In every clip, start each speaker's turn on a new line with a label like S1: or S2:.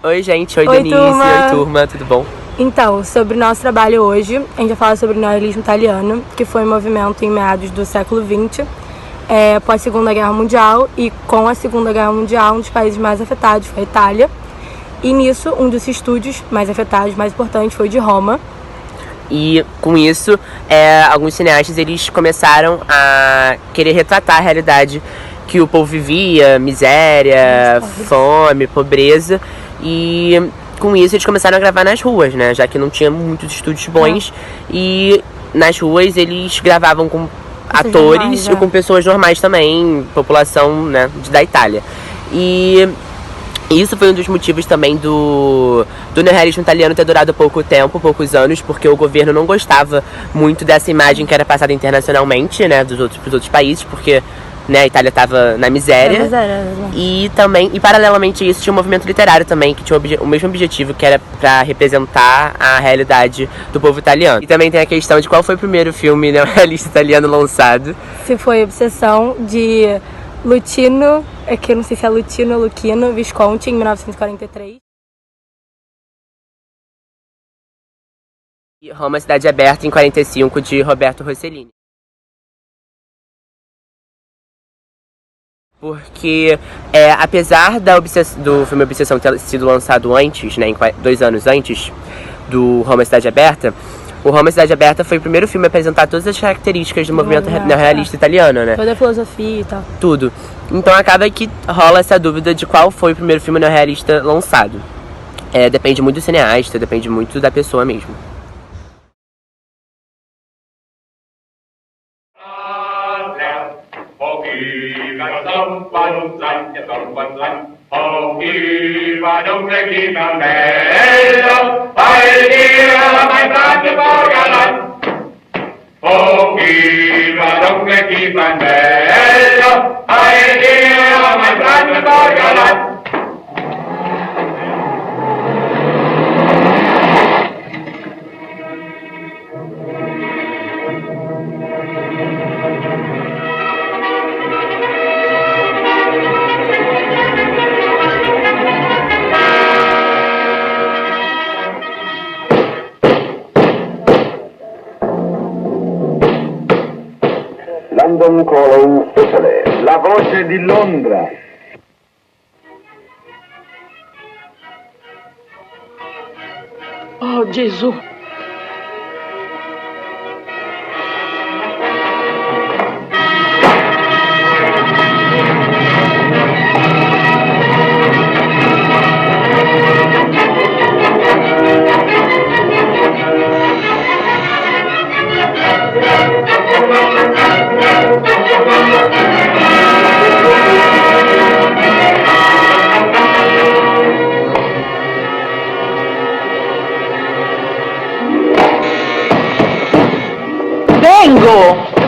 S1: Oi, gente. Oi,
S2: Oi,
S1: Denise.
S2: turma.
S1: Oi, turma. Tudo bom?
S2: Então, sobre o nosso trabalho hoje, a gente vai falar sobre o neorrealismo italiano, que foi um movimento em meados do século XX, após a Segunda Guerra Mundial, e com a Segunda Guerra Mundial, um dos países mais afetados foi a Itália. E nisso, um dos estúdios mais afetados, mais importante, foi o de Roma.
S1: E com isso, alguns cineastas eles começaram a querer retratar a realidade que o povo vivia, miséria, fome, pobreza. E com isso eles começaram a gravar nas ruas, né? Já que não tinha muitos estúdios bons. E nas ruas eles gravavam com atores
S2: normais,
S1: e com pessoas normais também, população, né, da Itália. E isso foi um dos motivos também do neorrealismo italiano ter durado pouco tempo, poucos anos, porque o governo não gostava muito dessa imagem que era passada internacionalmente, né, pros outros países, porque, né, a Itália estava na miséria. E também, e paralelamente a isso, tinha um movimento literário também, que tinha o mesmo objetivo, que era para representar a realidade do povo italiano. E também tem a questão de qual foi o primeiro filme neorrealista italiano lançado.
S2: Se foi Obsessão, de Luchino, que eu não sei se é Luchino ou Luchino Visconti, em 1943.
S1: E Roma, Cidade Aberta, em 45, de Roberto Rossellini. Porque, apesar do filme Obsessão ter sido lançado antes, né, 2 anos antes do Roma, Cidade Aberta, o Roma, Cidade Aberta foi o primeiro filme a apresentar todas as características do movimento neorrealista italiano, né?
S2: Toda a filosofia e tal.
S1: Tudo. Então acaba que rola essa dúvida de qual foi o primeiro filme neorrealista lançado. Depende muito do cineasta, depende muito da pessoa mesmo.
S3: London Calling Italy. La voce di Londra.
S4: Oh Gesù!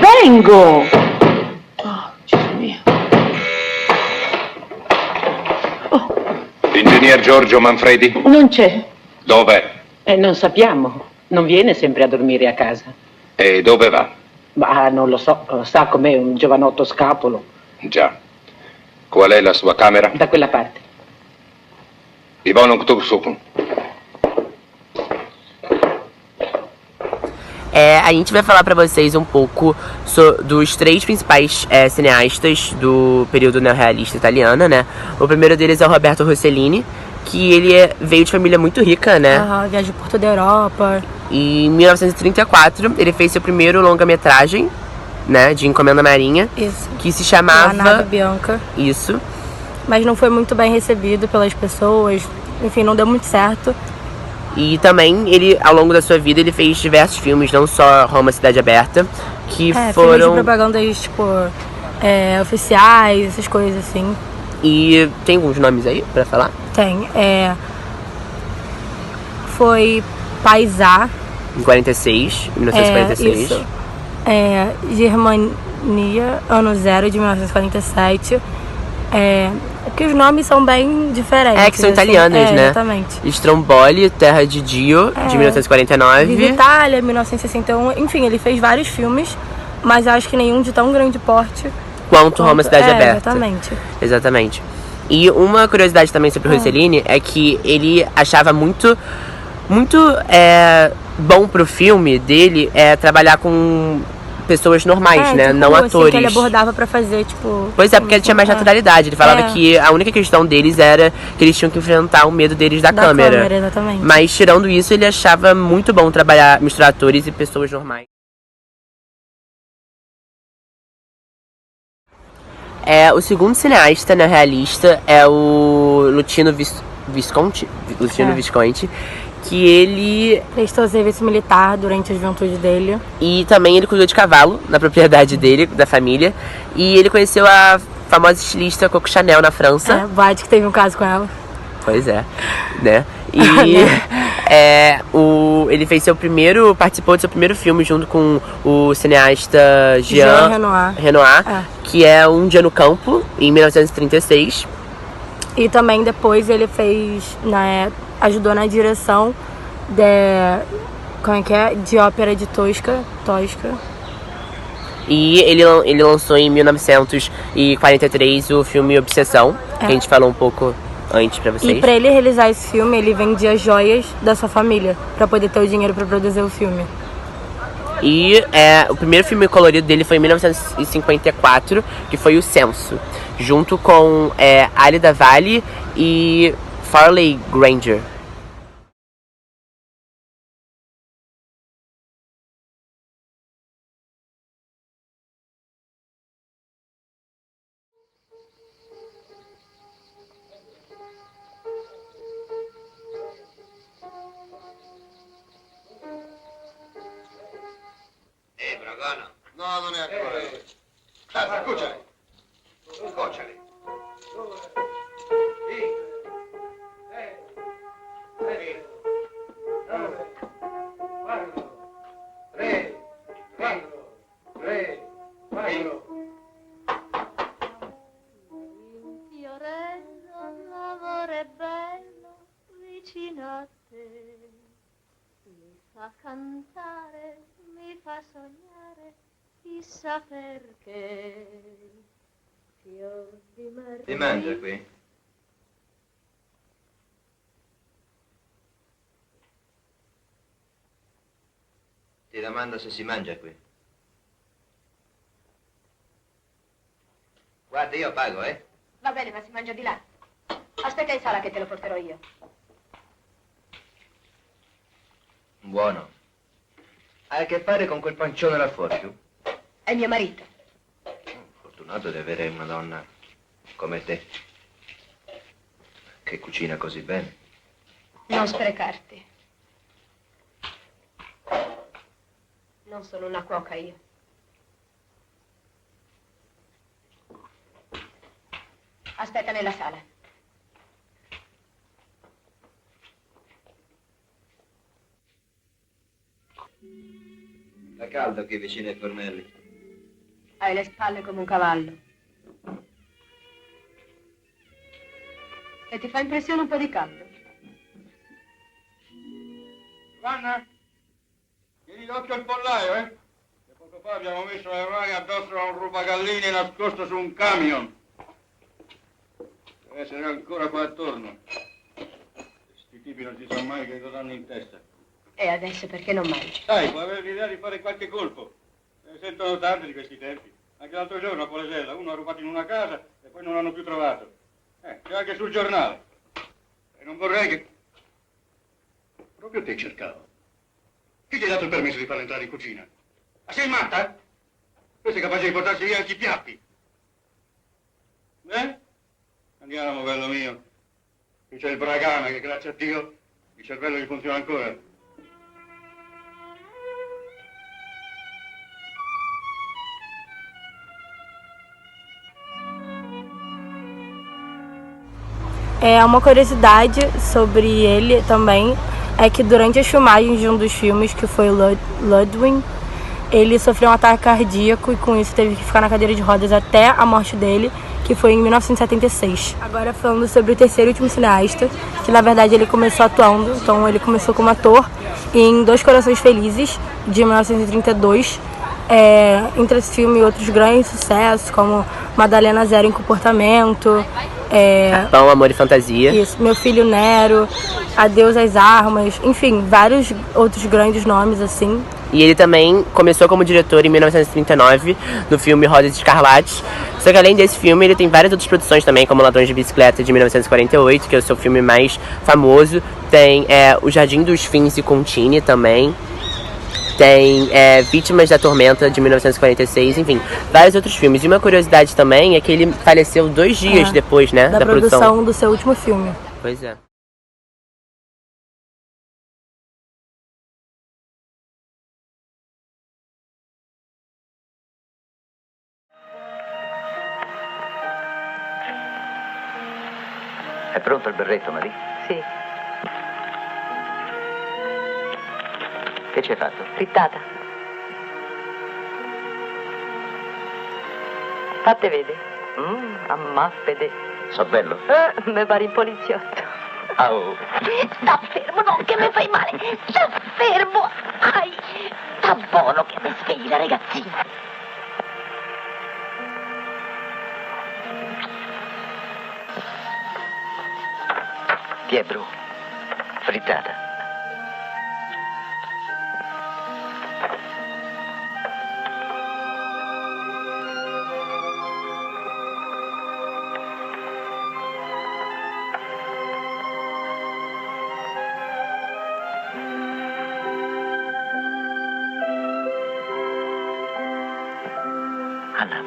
S4: Vengo! Oh, Gesù mio. Oh.
S5: Ingegner Giorgio Manfredi?
S4: Non c'è.
S5: Dov'è?
S4: Non sappiamo. Non viene sempre a dormire a casa.
S5: E dove va?
S4: Ma non lo so. Sa com'è un giovanotto scapolo.
S5: Già. Qual è la sua camera?
S4: Da quella parte.
S5: Ivonok Tursukun.
S1: A gente vai falar pra vocês um pouco dos 3 principais cineastas do período neorrealista italiano, né? O primeiro deles é o Roberto Rossellini, que ele veio de família muito rica, né?
S2: Viajou por toda a Europa.
S1: E em 1934, ele fez seu primeiro longa-metragem, né? De encomenda marinha.
S2: Isso.
S1: Que se chamava...
S2: A Nave Bianca.
S1: Isso.
S2: Mas não foi muito bem recebido pelas pessoas. Enfim, não deu muito certo.
S1: E também, ele, ao longo da sua vida, ele fez diversos filmes, não só Roma, Cidade Aberta, que foram...
S2: filmes de propagandas, tipo, oficiais, essas coisas assim.
S1: E tem alguns nomes aí pra falar?
S2: Tem, foi Paisà.
S1: Em 1946.
S2: Isso. Germania, Ano Zero, de 1947. Porque os nomes são bem diferentes.
S1: Que são italianos, né?
S2: Exatamente.
S1: Stromboli, Terra de Dio, de 1949.
S2: Viva Itália, 1961. Enfim, ele fez vários filmes, mas acho que nenhum de tão grande porte
S1: quanto Roma, Cidade Aberta.
S2: Exatamente.
S1: Exatamente. E uma curiosidade também sobre o Rossellini é que ele achava muito bom pro filme dele trabalhar com pessoas normais, né?
S2: Tipo,
S1: não
S2: assim,
S1: atores.
S2: que ele abordava pra fazer, tipo...
S1: Pois é, porque ele tinha mais naturalidade. Ele falava que a única questão deles era que eles tinham que enfrentar o medo deles da câmera.
S2: Exatamente.
S1: Mas tirando isso, ele achava muito bom misturar atores e pessoas normais. O segundo cineasta neorrealista é o Luchino Visconti, que ele...
S2: prestou serviço militar durante a juventude dele.
S1: E também ele cuidou de cavalo na propriedade dele, da família. E ele conheceu a famosa estilista Coco Chanel na França.
S2: Vade que teve um caso com ela.
S1: Pois é, né? E ele participou do seu primeiro filme junto com o cineasta Jean Renoir, que é Um Dia no Campo, em 1936.
S2: E também depois ele ajudou na direção de ópera de Tosca.
S1: E ele lançou em 1943 o filme Obsessão, que a gente falou um pouco antes pra vocês.
S2: E pra ele realizar esse filme, ele vendia joias da sua família, pra poder ter o dinheiro pra produzir o filme.
S1: E o primeiro filme colorido dele foi em 1954, que foi O Censo, junto com Alida Valli e Farley Granger.
S5: Bragana? No, non è ancora. Scocciali. Scocciali.
S6: Fiorello, l'amore bello vicino a te, mi fa cantare, mi fa sognare, chissà perché. Fior di merda.
S7: Si mangia qui? Ti domando se si mangia qui. Guarda, io pago,
S6: Va bene, ma si mangia di là. Aspetta in sala che te lo porterò io.
S7: Buono. Hai a che fare con quel pancione là fuori, tu?
S6: È mio marito.
S7: Fortunato di avere una donna come te, che cucina così bene.
S6: Non sprecarti. Non sono una cuoca io. Aspetta nella sala.
S7: Fa caldo qui vicino ai fornelli.
S6: Hai le spalle come un cavallo. E ti fa impressione un po' di caldo.
S8: Giovanna, tieni d'occhio il pollaio, Che poco fa abbiamo messo le mani addosso a un rubagalline nascosto su un camion. Deve essere ancora qua attorno. Questi tipi non si sa mai che cosa hanno in testa.
S6: E adesso perché non mangi?
S8: Sai, può avere l'idea di fare qualche colpo. Se ne sentono tanti di questi tempi. Anche l'altro giorno a Polesella uno ha rubato in una casa e poi non l'hanno più trovato. C'è anche sul giornale. E non vorrei che... Proprio te cercavo. Chi ti ha dato il permesso di farla entrare in cucina? Ma sei matta? Tu sei capace di portarsi via anche i piatti. Andiamo, bello mio. Qui c'è il Bragana che, grazie a Dio, il cervello gli funziona ancora.
S2: Uma curiosidade sobre ele também é que durante as filmagens de um dos filmes, que foi Ludwig, ele sofreu um ataque cardíaco e com isso teve que ficar na cadeira de rodas até a morte dele, que foi em 1976. Agora falando sobre o terceiro e último cineasta, que na verdade ele começou atuando, então ele começou como ator em Dois Corações Felizes, de 1932. Entre esse filme e outros grandes sucessos, como Madalena Zero em Comportamento,
S1: Pão, Amor e Fantasia.
S2: Isso, Meu Filho Nero, Adeus às Armas, enfim, vários outros grandes nomes, assim.
S1: E ele também começou como diretor em 1939, no filme Rosas Escarlates. Só que além desse filme, ele tem várias outras produções também, como Ladrões de Bicicleta, de 1948, que é o seu filme mais famoso. Tem O Jardim dos Fins e Contini também. Tem Vítimas da Tormenta, de 1946, enfim, vários outros filmes. E uma curiosidade também é que ele faleceu 2 dias depois, né,
S2: da produção do seu último filme.
S1: Pois é.
S7: È pronto il berretto, Marie?
S6: Sì,
S7: Che ci hai fatto?
S6: frittata. Fatte vede. Ammappede.
S7: So bello?
S6: Me pare in poliziotto.
S7: Oh.
S6: Sta fermo, no, che mi fai male. Sta fermo. Ai, sta buono che mi svegli la ragazzina.
S7: Pietro, frittata. Anna.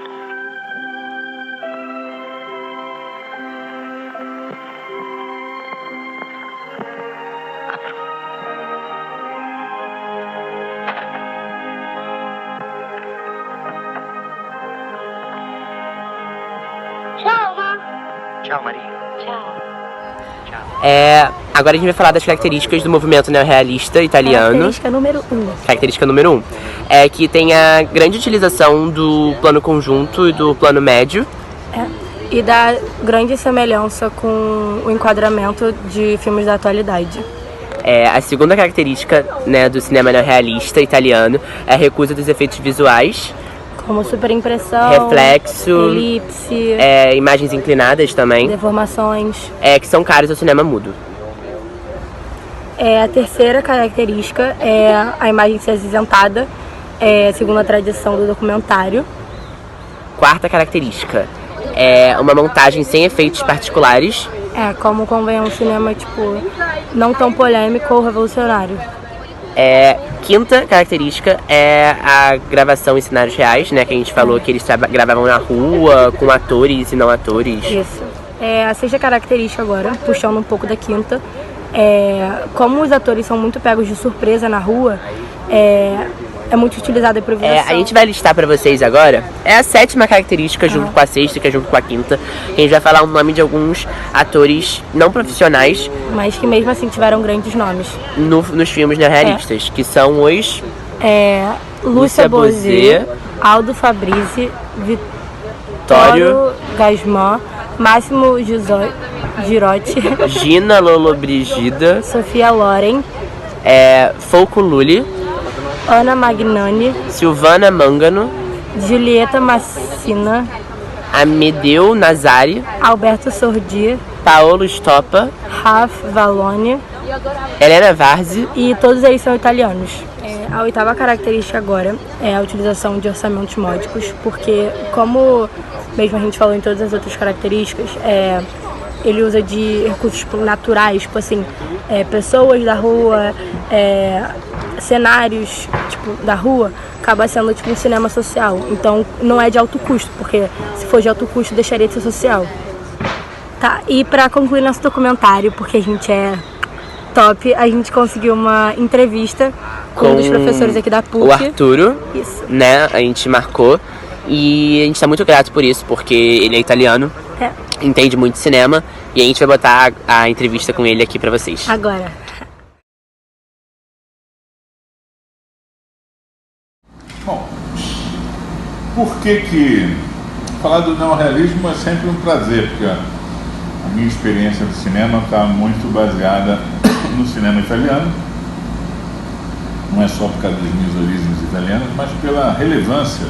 S6: Ciao, ma.
S7: Ciao Maria.
S6: Ciao.
S1: Agora a gente vai falar das características do movimento neorrealista italiano.
S2: Característica número 1.
S1: Característica número 1 é que tem a grande utilização do plano conjunto e do plano médio.
S2: E da grande semelhança com o enquadramento de filmes da atualidade.
S1: A segunda característica, né, do cinema neorrealista italiano é a recusa dos efeitos visuais,
S2: Como superimpressão,
S1: reflexo,
S2: elipse,
S1: imagens inclinadas também,
S2: deformações.
S1: que são caras ao cinema mudo.
S2: A terceira característica é a imagem ser acinzentada, segundo a tradição do documentário.
S1: Quarta característica é uma montagem sem efeitos particulares.
S2: Como convém um cinema, tipo, não tão polêmico ou revolucionário.
S1: Quinta característica é a gravação em cenários reais, né? Que a gente falou que eles gravavam na rua, com atores e não atores.
S2: Isso. A sexta característica agora, puxando um pouco da quinta, como os atores são muito pegos de surpresa na rua, é muito utilizada a improvisação.
S1: A gente vai listar pra vocês agora. É a sétima característica, junto com a sexta, que é junto com a quinta. A gente vai falar o nome de alguns atores não profissionais,
S2: Mas que mesmo assim tiveram grandes nomes.
S1: nos filmes neorrealistas, que são os
S2: Lúcia Bozê, Aldo Fabrizi, Vittorio Gassman, Máximo Girotti,
S1: Gina Lollobrigida,
S2: Sofia Loren,
S1: Folco Lully,
S2: Ana Magnani,
S1: Silvana Mangano,
S2: Julieta Massina,
S1: Amedeo Nazari,
S2: Alberto Sordi,
S1: Paolo Stoppa,
S2: Raf Valone,
S1: Helena Varzi.
S2: e todos eles são italianos. A oitava característica agora é a utilização de orçamentos módicos, porque como mesmo a gente falou em todas as outras características, ele usa de recursos naturais, tipo assim, pessoas da rua, cenários tipo, da rua, acaba sendo tipo um cinema social. Então não é de alto custo, porque se for de alto custo deixaria de ser social. Tá, e pra concluir nosso documentário, porque a gente é top, a gente conseguiu uma entrevista com um dos professores aqui da PUC.
S1: O Arturo,
S2: Isso.
S1: né? A gente marcou. E a gente tá muito grato por isso, porque ele é italiano, entende muito de cinema. E a gente vai botar a entrevista com ele aqui pra vocês.
S2: Agora.
S9: Bom, por que falar do neorrealismo é sempre um prazer, porque a minha experiência do cinema está muito baseada no cinema italiano, não é só por causa das minhas origens italianas, mas pela relevância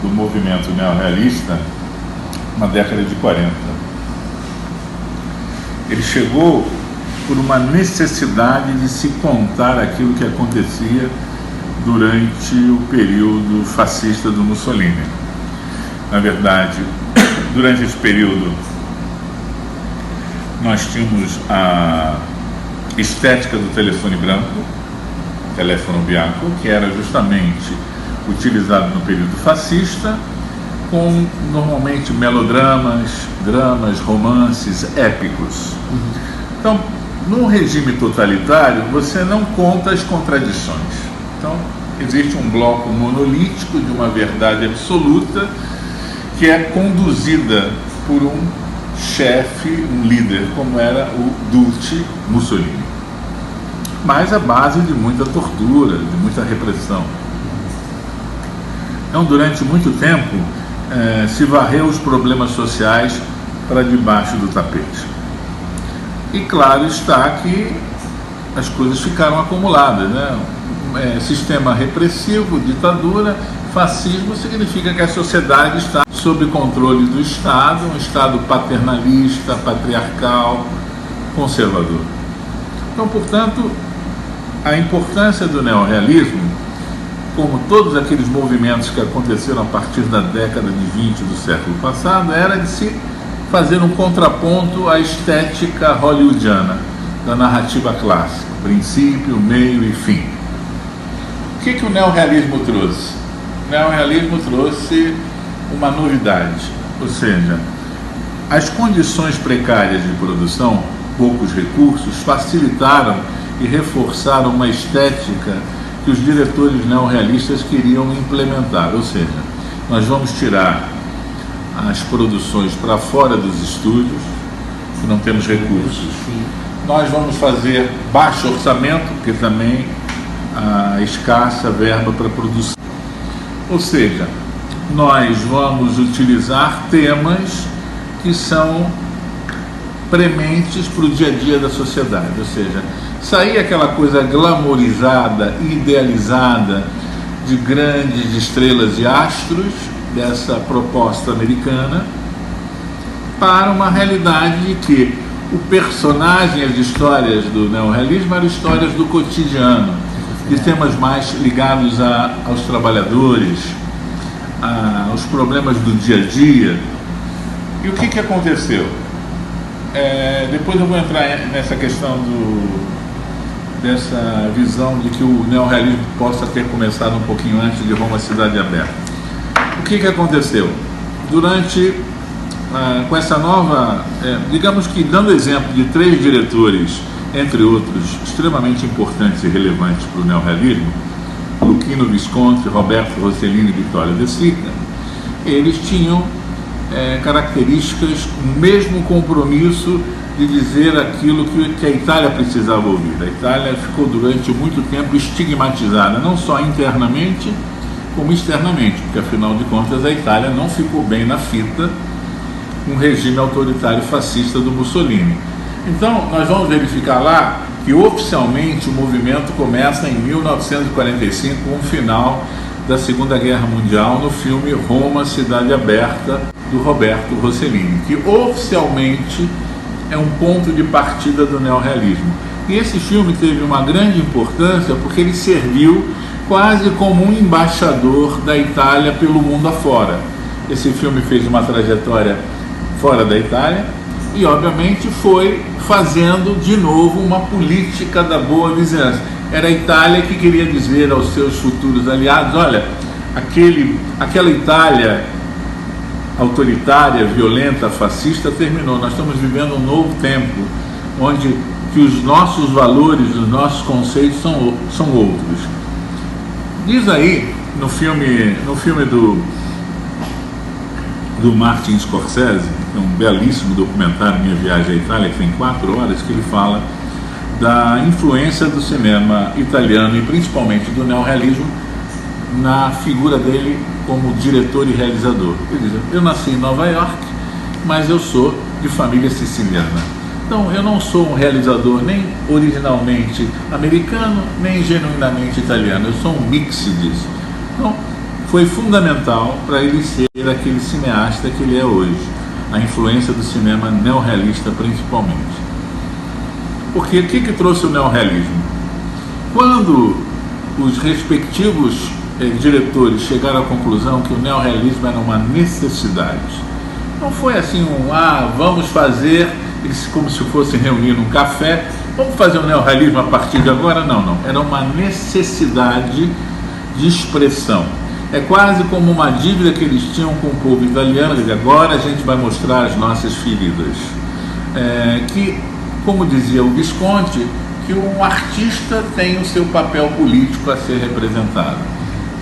S9: do movimento neorrealista na década de 40. Ele chegou por uma necessidade de se contar aquilo que acontecia durante o período fascista do Mussolini. Na verdade, durante esse período, nós tínhamos a estética do telefone branco, telefono bianco, que era justamente utilizado no período fascista, com normalmente melodramas, dramas, romances épicos. Então, num regime totalitário, você não conta as contradições. Então, existe um bloco monolítico de uma verdade absoluta que é conduzida por um chefe, um líder, como era o Duce Mussolini. Mas à base de muita tortura, de muita repressão. Então, durante muito tempo, se varreu os problemas sociais para debaixo do tapete. E claro está que as coisas ficaram acumuladas, né? Sistema repressivo, ditadura, fascismo significa que a sociedade está sob controle do Estado, um Estado paternalista, patriarcal, conservador. Então, portanto, a importância do neorrealismo, como todos aqueles movimentos que aconteceram a partir da década de 20 do século passado, era de se fazer um contraponto à estética hollywoodiana, da narrativa clássica, princípio, meio e fim. O que o neorrealismo trouxe? O neorrealismo trouxe uma novidade, ou seja, as condições precárias de produção, poucos recursos, facilitaram e reforçaram uma estética que os diretores neorrealistas queriam implementar, ou seja, nós vamos tirar as produções para fora dos estúdios, que não temos recursos, nós vamos fazer baixo orçamento, porque também a escassa verba para produção. Ou seja, nós vamos utilizar temas que são prementes para o dia a dia da sociedade, ou seja, sair aquela coisa glamorizada, idealizada de grandes estrelas e astros dessa proposta americana para uma realidade de que o personagem, as histórias do neorrealismo eram histórias do cotidiano, de temas mais ligados aos trabalhadores, aos problemas do dia a dia. E o que aconteceu? Depois eu vou entrar nessa questão dessa visão de que o neorrealismo possa ter começado um pouquinho antes de Roma Cidade Aberta. O que aconteceu? Com essa nova, digamos que dando exemplo de 3 diretores, entre outros, extremamente importantes e relevantes para o neorrealismo, Luchino Visconti, Roberto Rossellini e Vittorio De Sica, eles tinham características, o mesmo compromisso de dizer aquilo que a Itália precisava ouvir. A Itália ficou durante muito tempo estigmatizada, não só internamente, como externamente, porque afinal de contas a Itália não ficou bem na fita com o regime autoritário fascista do Mussolini. Então, nós vamos verificar lá que oficialmente o movimento começa em 1945, com o final da Segunda Guerra Mundial, no filme Roma Cidade Aberta, do Roberto Rossellini, que oficialmente é um ponto de partida do neorrealismo. E esse filme teve uma grande importância porque ele serviu quase como um embaixador da Itália pelo mundo afora. Esse filme fez uma trajetória fora da Itália e, obviamente, foi fazendo de novo uma política da boa vizinhança. Era a Itália que queria dizer aos seus futuros aliados: olha, aquela Itália autoritária, violenta, fascista terminou. Nós estamos vivendo um novo tempo, onde que os nossos valores, os nossos conceitos são outros. Diz aí, no filme do Martin Scorsese, um belíssimo documentário, Minha Viagem à Itália, que tem 4 horas, que ele fala da influência do cinema italiano e principalmente do neorrealismo na figura dele como diretor e realizador. Ele diz: eu nasci em Nova York, mas eu sou de família siciliana. Então eu não sou um realizador nem originalmente americano, nem genuinamente italiano. Eu sou um mix disso. Então foi fundamental para ele ser aquele cineasta que ele é hoje. A influência do cinema neorrealista principalmente. Porque o que trouxe o neorrealismo? Quando os respectivos diretores chegaram à conclusão que o neorrealismo era uma necessidade, não foi assim vamos fazer, como se fossem reunir num café, vamos fazer o neorrealismo a partir de agora? Não. Era uma necessidade de expressão. É quase como uma dívida que eles tinham com o povo italiano, quer dizer, agora a gente vai mostrar as nossas feridas. Que, como dizia o Visconti, que um artista tem o seu papel político a ser representado.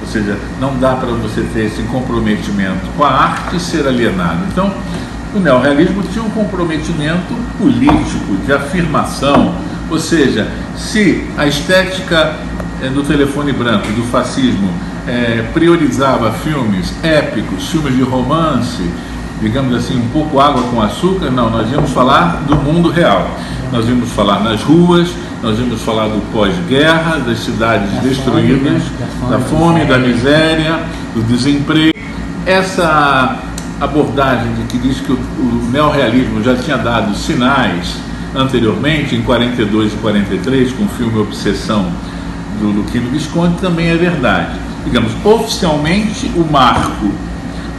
S9: Ou seja, não dá para você ter esse comprometimento com a arte e ser alienado. Então, o neorrealismo tinha um comprometimento político, de afirmação. Ou seja, se a estética do telefone branco, do fascismo, priorizava filmes épicos, filmes de romance, digamos assim, um pouco água com açúcar, não, nós íamos falar do mundo real. Nós íamos falar nas ruas, nós íamos falar do pós-guerra, das cidades destruídas, da fome, da miséria, do desemprego. Essa abordagem de que diz que o neorrealismo já tinha dado sinais anteriormente, em 42 e 43, com o filme Obsessão do Luchino Visconti, também é verdade. Digamos, oficialmente o marco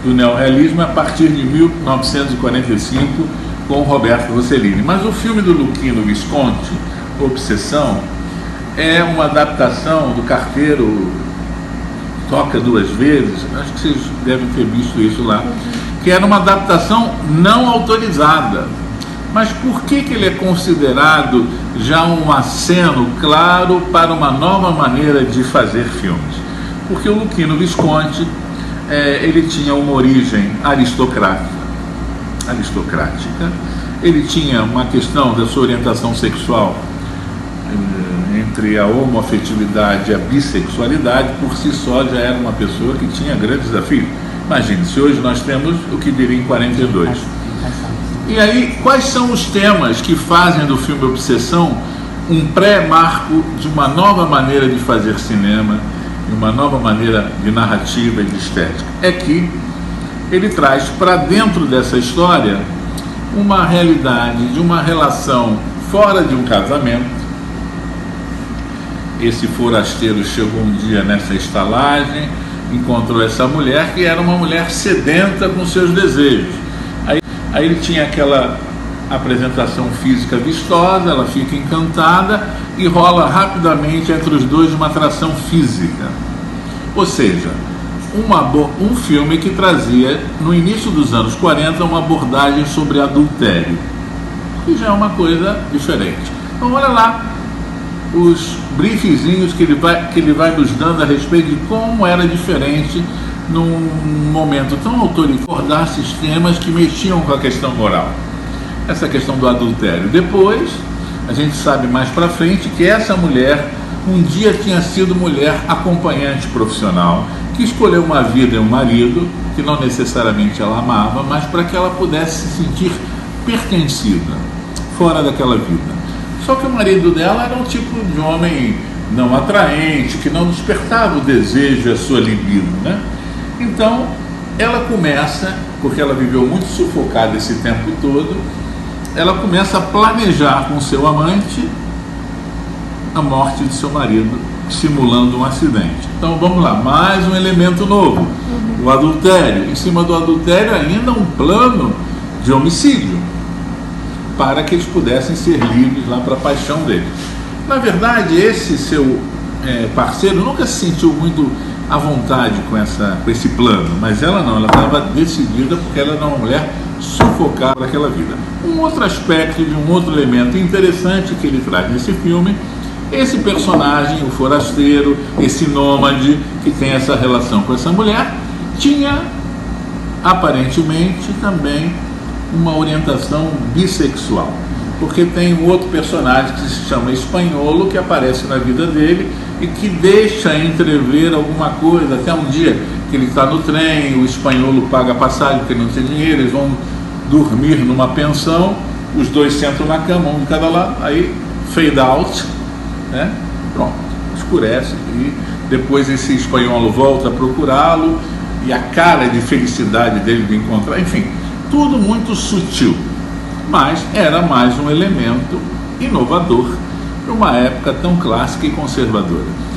S9: do neorrealismo é a partir de 1945 com Roberto Rossellini. Mas o filme do Luchino Visconti, Obsessão, é uma adaptação do Carteiro Toca Duas Vezes, acho que vocês devem ter visto isso lá, que era uma adaptação não autorizada. Mas por que ele é considerado já um aceno claro para uma nova maneira de fazer filmes? Porque o Luchino Visconti, ele tinha uma origem aristocrática, ele tinha uma questão da sua orientação sexual entre a homoafetividade e a bissexualidade, por si só já era uma pessoa que tinha grandes desafios. Imagine, se hoje nós temos o que diria em 42. E aí, quais são os temas que fazem do filme Obsessão um pré-marco de uma nova maneira de fazer cinema, de uma nova maneira de narrativa e de estética? É que ele traz para dentro dessa história uma realidade de uma relação fora de um casamento. Esse forasteiro chegou um dia nessa estalagem, encontrou essa mulher que era uma mulher sedenta com seus desejos. Aí ele tinha aquela apresentação física vistosa, ela fica encantada e rola rapidamente entre os dois uma atração física. Ou seja, um filme que trazia, no início dos anos 40, uma abordagem sobre adultério, que já é uma coisa diferente. Então olha lá os briefzinhos que ele vai nos dando a respeito de como era diferente num momento tão autoritário abordar sistemas que mexiam com a questão moral, essa questão do adultério. Depois a gente sabe mais para frente que essa mulher um dia tinha sido mulher acompanhante profissional, que escolheu uma vida e um marido que não necessariamente ela amava, mas para que ela pudesse se sentir pertencida fora daquela vida. Só que o marido dela era um tipo de homem não atraente, que não despertava o desejo e a sua libido, né? Então ela começa, porque ela viveu muito sufocada esse tempo todo, ela começa a planejar com seu amante a morte de seu marido, simulando um acidente. Então vamos lá, mais um elemento novo, o adultério. Em cima do adultério ainda um plano de homicídio, para que eles pudessem ser livres lá para a paixão deles. Na verdade, esse seu parceiro nunca se sentiu muito à vontade com esse plano, mas ela não, ela estava decidida, porque ela era uma mulher sufocada naquela vida. Um outro aspecto de um outro elemento interessante que ele traz nesse filme, esse personagem, o forasteiro, esse nômade que tem essa relação com essa mulher, tinha aparentemente também uma orientação bissexual, porque tem um outro personagem que se chama Espanholo, que aparece na vida dele e que deixa entrever alguma coisa, até um dia que ele está no trem, o Espanholo paga a passagem porque não tem dinheiro, eles vão dormir numa pensão, os dois sentam na cama, um de cada lado, aí fade out, né? Pronto, escurece e depois esse Espanholo volta a procurá-lo e a cara de felicidade dele de encontrar, enfim, tudo muito sutil, mas era mais um elemento inovador para uma época tão clássica e conservadora.